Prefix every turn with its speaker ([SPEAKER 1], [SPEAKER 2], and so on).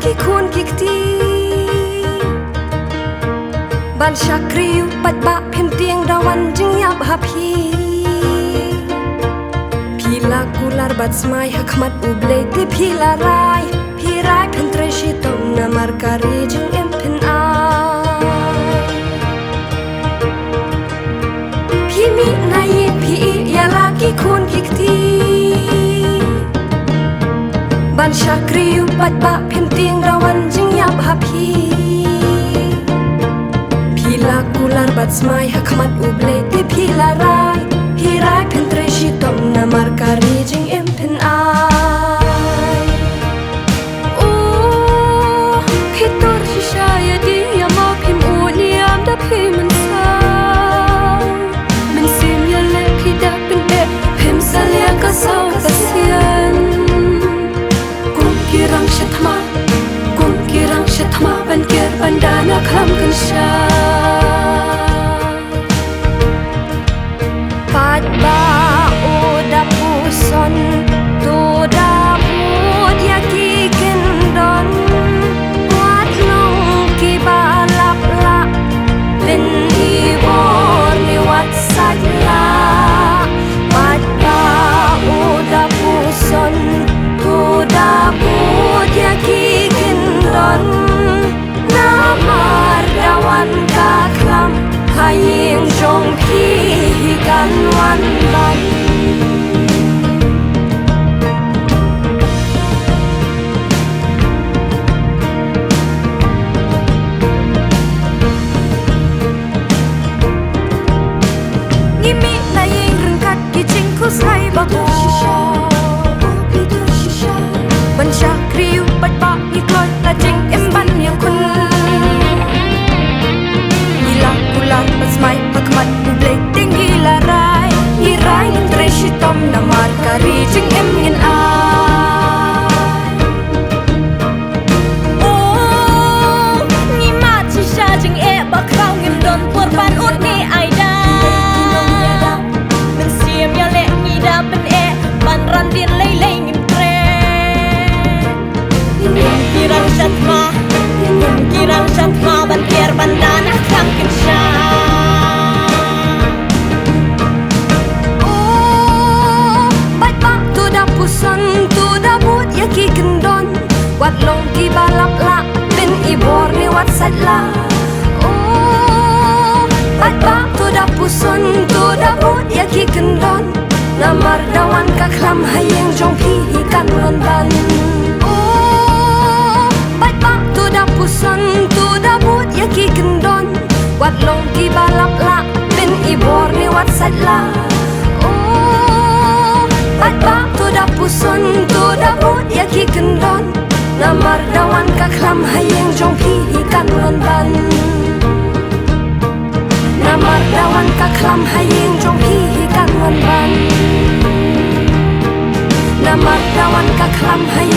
[SPEAKER 1] ki khun kikti ban shakriu pat ba phem tieng dawan jing yap ha Pila kular bat smai hakmat uble ti pila rai phen treshi tom na markari jing em phen mi na ye pi ya la ki khun kikti ban shakriu pat ba phem tieng dawan jing yap ha Pila kular bat smai hakmat uble ti pila rai phen treshi tom na markari jing em phen Pitor shishaya di ya ma phim u niam da phim sa Kasau kasian kun kirang shatma ban kir bandana kham kan sha pat ba o da puson to da bud ya ki ken don wat long ki ba lap la ben I bor ni wat sajla son tu da bud ya ki gendon na mar dawan ka klam haying jong pi kan wan ban ngimi na yeng rengkat ki ching ku sai ba ko ban shakriu pat ba ni kloi ta jing em ban yang kun ila kular pas mai hakmat uble ting ila rai ning treshi tom na markari jing em ngin ni ma chi sha jing e ba khau ngim don por ban ut ni ai da men siam ya le ni da ben e ban ran din lei ngim Kirang shatma ban kir bandana kham kin sha bat ba tu da puson tu da but ya ki gendon wat long ki balap la ben I bor ni wat satla bat ba tu da puson tu da but ya ki gendon namar dawan ka khlam hayeng jong pi kan lon ban puson tu da but ya ki gendon wat long ki balap la ben I bor ni wat satla bat ba tu da puson tu da but ya ki gendon namar dawan ka khlam hayeng jong pi kan lon ban namar dawan ka khlam hayeng jong pi kan lon ban namar dawan ka khlam hayeng